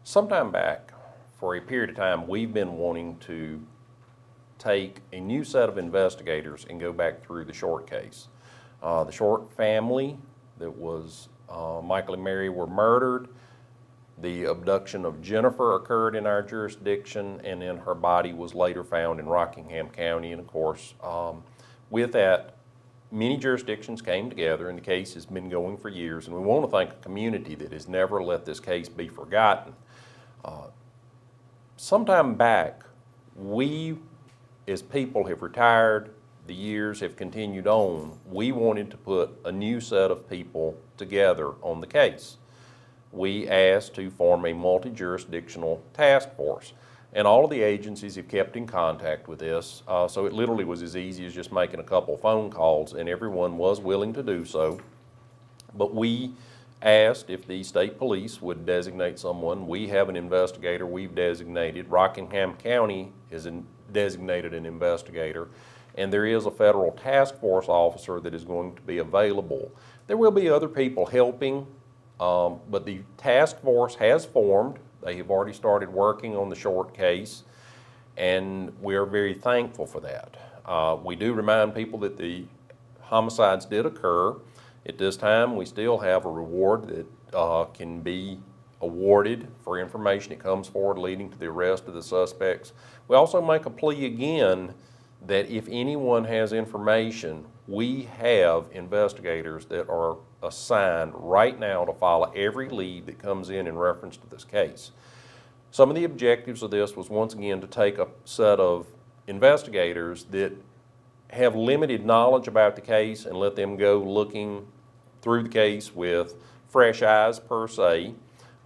Sometime back, for a period of time, we've been wanting to take a new set of investigators and go back through the Short case. The Short family that was, Michael and Mary were murdered. The abduction of Jennifer occurred in our jurisdiction, and then her body was later found in Rockingham County. And of course, with that, many jurisdictions came together, and the case has been going for years. And we want to thank a community that has never let this case be forgotten. Sometime back, we as people have retired, the years have continued on, we wanted to put a new set of people together on the case. We asked to form a multi-jurisdictional task force, and all of the agencies have kept in contact with this, so it literally was as easy as just making a couple phone calls, and everyone was willing to do so. But we asked if the state police would designate someone. We have an investigator we've designated. Rockingham County is designated an investigator, and there is a federal task force officer that is going to be available. There will be other people helping, but the task force has formed. They have already started working on the Short case, and we are very thankful for that. We do remind people that the homicides did occur. At this time, we still have a reward that can be awarded for information that comes forward leading to the arrest of the suspects. We also make a plea again that if anyone has information, we have investigators that are assigned right now to follow every lead that comes in reference to this case. Some of the objectives of this was, once again, to take a set of investigators that have limited knowledge about the case and let them go looking through the case with fresh eyes per se.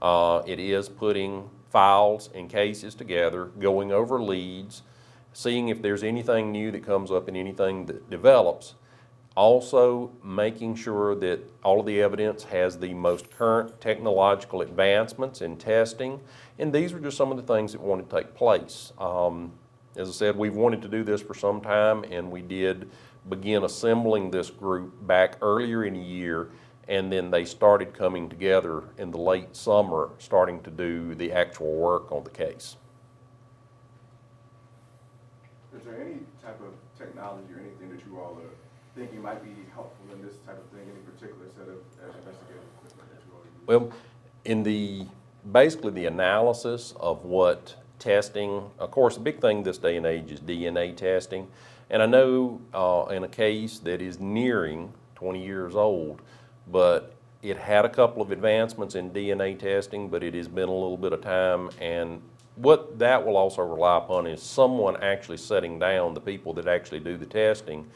It is putting files and cases together, going over leads, seeing if there's anything new that comes up and anything that develops. Also making sure that all of the evidence has the most current technological advancements in testing. And these are just some of the things that want to take place. As I said, we've wanted to do this for some time, and we did begin assembling this group back earlier in the year, and then they started coming together in the late summer, starting to do the actual work on the case. Is there any type of technology or anything that you all are thinking might be helpful in this type of thing, any particular set of investigative equipment that you all use? Well, in basically the analysis of what testing, of course, the big thing this day and age is DNA testing. And I know in a case that is nearing 20 years old, but it had a couple of advancements in DNA testing, but it has been a little bit of time. And what that will also rely upon is someone actually setting down the people that actually do the testing.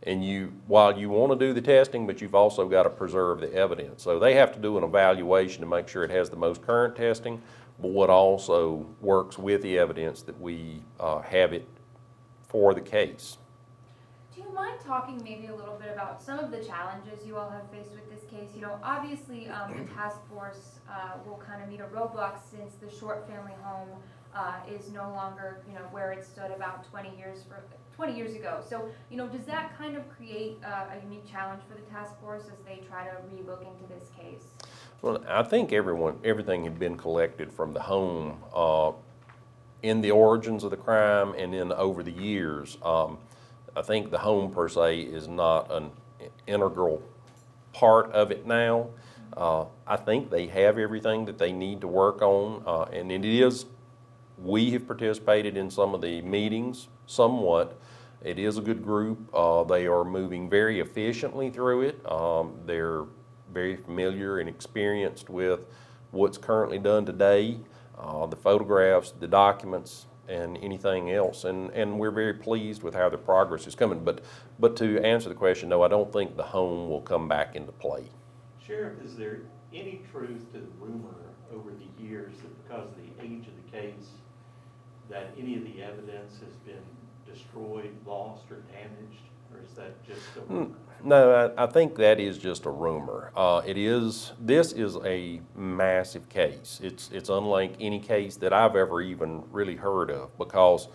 And while you want to do the testing, but you've also got to preserve the evidence. So they have to do an evaluation to make sure it has the most current testing, but what also works with the evidence that we have it for the case. Do you mind talking maybe a little bit about some of the challenges you all have faced with this case? You know, obviously the task force will kind of meet a roadblock since the Short family home is no longer, you know, where it stood about 20 years ago. So, you know, does that kind of create a unique challenge for the task force as they try to re-look into this case? Well, I think everything had been collected from the home in the origins of the crime and then over the years. I think the home per se is not an integral part of it now. I think they have everything that they need to work on, and it is, we have participated in some of the meetings somewhat. It is a good group. They are moving very efficiently through it. They're very familiar and experienced with what's currently done today, the photographs, the documents, and anything else, and we're very pleased with how the progress is coming. But to answer the question, no, I don't think the home will come back into play. Sheriff, is there any truth to the rumor over the years that because of the age of the case that any of the evidence has been destroyed, lost, or damaged, or is that just a rumor? No, I think that is just a rumor. This is a massive case. It's unlike any case that I've ever even really heard of, because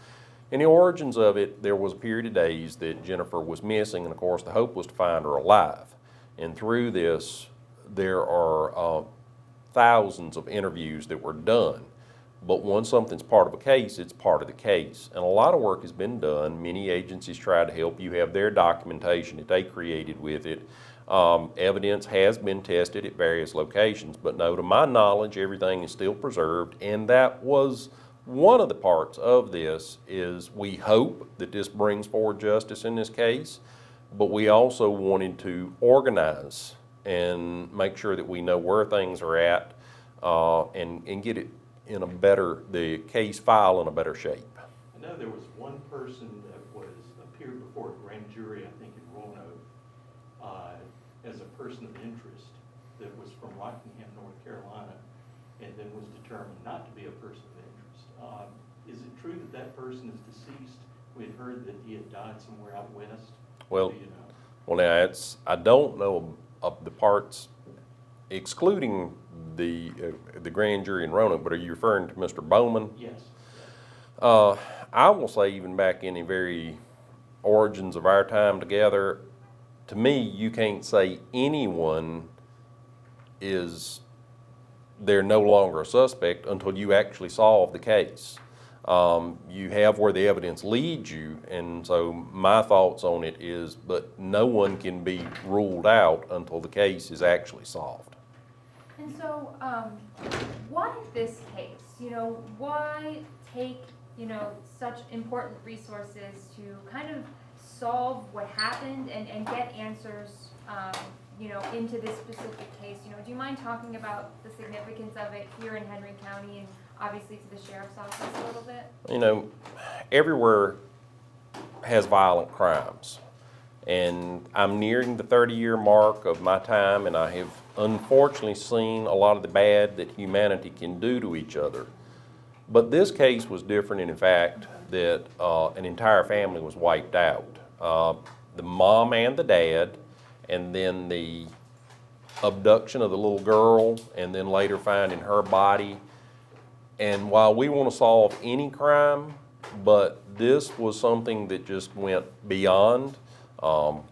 in the origins of it, there was a period of days that Jennifer was missing, and of course the hope was to find her alive. And through this, there are thousands of interviews that were done. But once something's part of a case, it's part of the case. And a lot of work has been done. Many agencies try to help you have their documentation that they created with it. Evidence has been tested at various locations, but no, to my knowledge, everything is still preserved. And that was one of the parts of this, is we hope that this brings forward justice in this case, but we also wanted to organize and make sure that we know where things are at, and get it in a better, the case file in a better shape. I know there was one person that appeared before a grand jury, I think in Roanoke, as a person of interest that was from Rockingham, North Carolina, and then was determined not to be a person of interest. Is it true that that person is deceased? We had heard that he had died somewhere out west. Well, Do you know? well, now I don't know of the parts, excluding the grand jury in Roanoke, but are you referring to Mr. Bowman? Yes. I will say, even back in the very origins of our time together, to me, you can't say anyone they're no longer a suspect until you actually solve the case. You have where the evidence leads you, and so my thoughts on it is, but no one can be ruled out until the case is actually solved. And so, why this case? You know, why take, you know, such important resources to kind of solve what happened and get answers, you know, into this specific case? You know, do you mind talking about the significance of it here in Henry County and obviously to the sheriff's office a little bit? You know, everywhere has violent crimes. And I'm nearing the 30-year mark of my time, and I have unfortunately seen a lot of the bad that humanity can do to each other. But this case was different in the fact that an entire family was wiped out. The mom and the dad, and then the abduction of the little girl, and then later finding her body. And while we want to solve any crime, but this was something that just went beyond.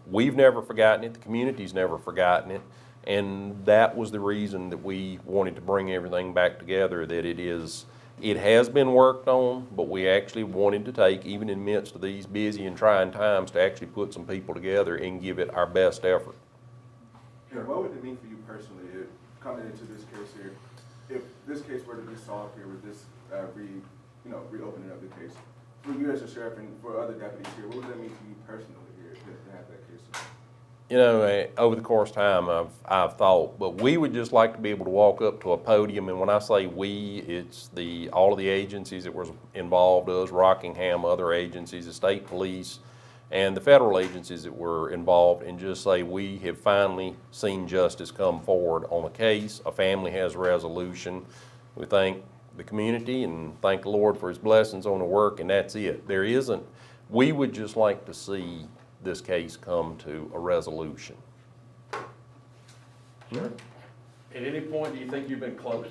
We've never forgotten it, the community's never forgotten it, and that was the reason that we wanted to bring everything back together, that it has been worked on, but we actually wanted to take, even in the midst of these busy and trying times, to actually put some people together and give it our best effort. Yeah, what would it mean for you personally, if coming into this case here, if this case were to be solved here with this reopening of the case, for you as a sheriff and for other deputies here, what would that mean to you personally here to have that case? You know, over the course of time, I've thought, but we would just like to be able to walk up to a podium, and when I say we, it's all of the agencies that were involved, us, Rockingham, other agencies, the state police, and the federal agencies that were involved, and just say we have finally seen justice come forward on a case. A family has a resolution. We thank the community and thank the Lord for His blessings on the work, and that's it. We would just like to see this case come to a resolution. Sure. At any point, do you think you've been close?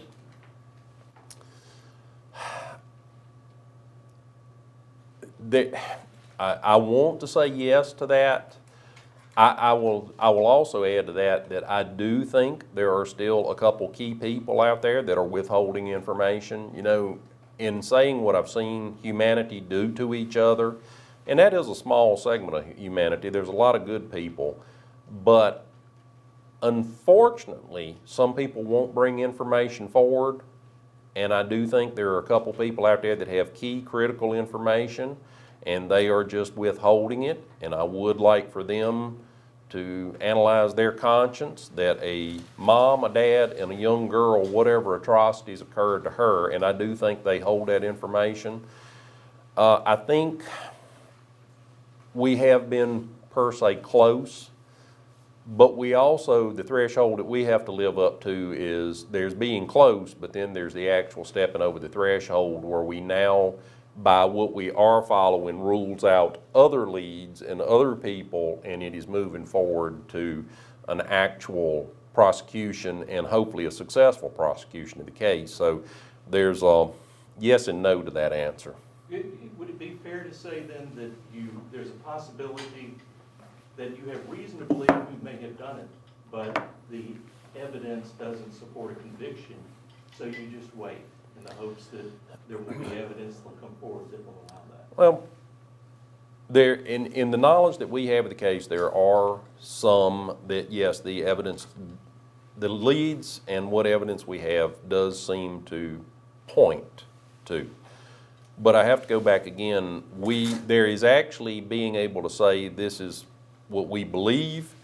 I want to say yes to that. I will also add to that I do think there are still a couple key people out there that are withholding information. You know, in saying what I've seen humanity do to each other, and that is a small segment of humanity. There's a lot of good people, but unfortunately, some people won't bring information forward, and I do think there are a couple people out there that have key critical information, and they are just withholding it, and I would like for them to analyze their conscience that a mom, a dad, and a young girl, whatever atrocities occurred to her, and I do think they hold that information. I think we have been, per se, close, but we also, the threshold that we have to live up to is there's being close, but then there's the actual stepping over the threshold where we now, by what we are following, rules out other leads and other people, and it is moving forward to an actual prosecution and hopefully a successful prosecution of the case. So there's a yes and no to that answer. Would it be fair to say then that there's a possibility that you have reason to believe who may have done it, but the evidence doesn't support a conviction, so you just wait in the hopes that there will be evidence that will come forward that will allow that. Well, there, in the knowledge that we have of the case, there are some that, yes, the evidence, the leads and what evidence we have does seem to point to. But I have to go back again, there is actually being able to say this is what we believe,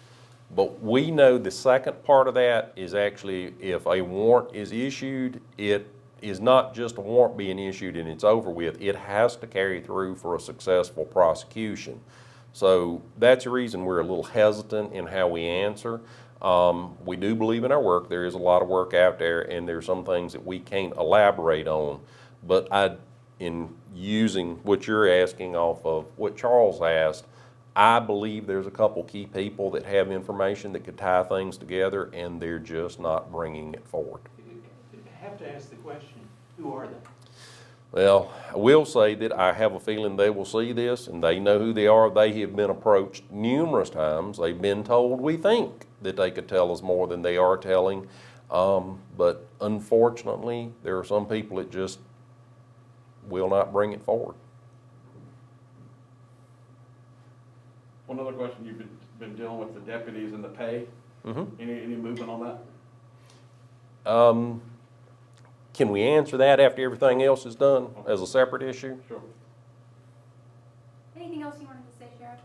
but we know the second part of that is actually if a warrant is issued, it is not just a warrant being issued and it's over with, it has to carry through for a successful prosecution. So that's the reason we're a little hesitant in how we answer. We do believe in our work. There is a lot of work out there, and there's some things that we can't elaborate on. But in using what you're asking off of what Charles asked, I believe there's a couple key people that have information that could tie things together, and they're just not bringing it forward. I have to ask the question, who are they? Well, I will say that I have a feeling they will see this, and they know who they are. They have been approached numerous times. They've been told, we think, that they could tell us more than they are telling. But unfortunately, there are some people that just will not bring it forward. One other question, you've been dealing with the deputies and the pay. Mm-hmm. Any movement on that? Can we answer that after everything else is done as a separate issue? Sure. Anything else you wanted to say, Sheriff?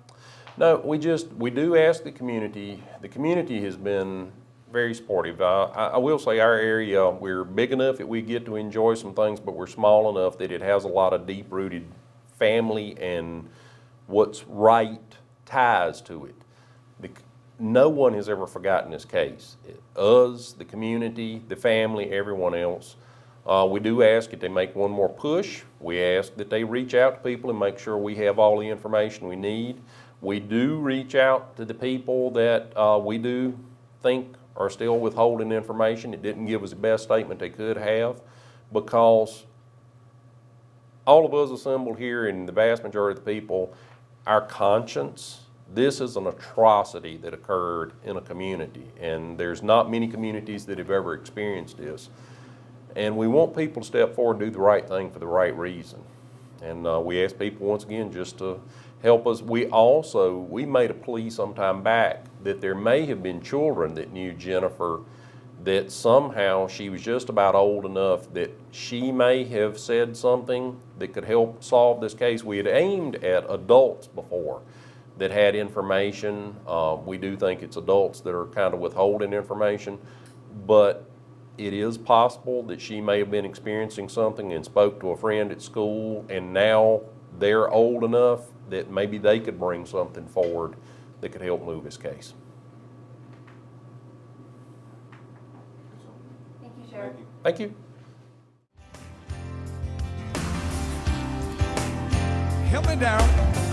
No, we do ask the community. The community has been very supportive. I will say our area, we're big enough that we get to enjoy some things, but we're small enough that it has a lot of deep-rooted family and what's right ties to it. No one has ever forgotten this case. Us, the community, the family, everyone else. We do ask that they make one more push. We ask that they reach out to people and make sure we have all the information we need. We do reach out to the people that we do think are still withholding information. It didn't give us the best statement they could have, because all of us assembled here, and the vast majority of the people, our conscience, this is an atrocity that occurred in a community, and there's not many communities that have ever experienced this. And we want people to step forward and do the right thing for the right reason. And we ask people once again just to help us. We made a plea some time back that there may have been children that knew Jennifer, that somehow she was just about old enough that she may have said something that could help solve this case. We had aimed at adults before that had information. We do think it's adults that are kind of withholding information, but it is possible that she may have been experiencing something and spoke to a friend at school, and now they're old enough that maybe they could bring something forward that could help move this case. Thank you, Sheriff. Thank you. Help me down.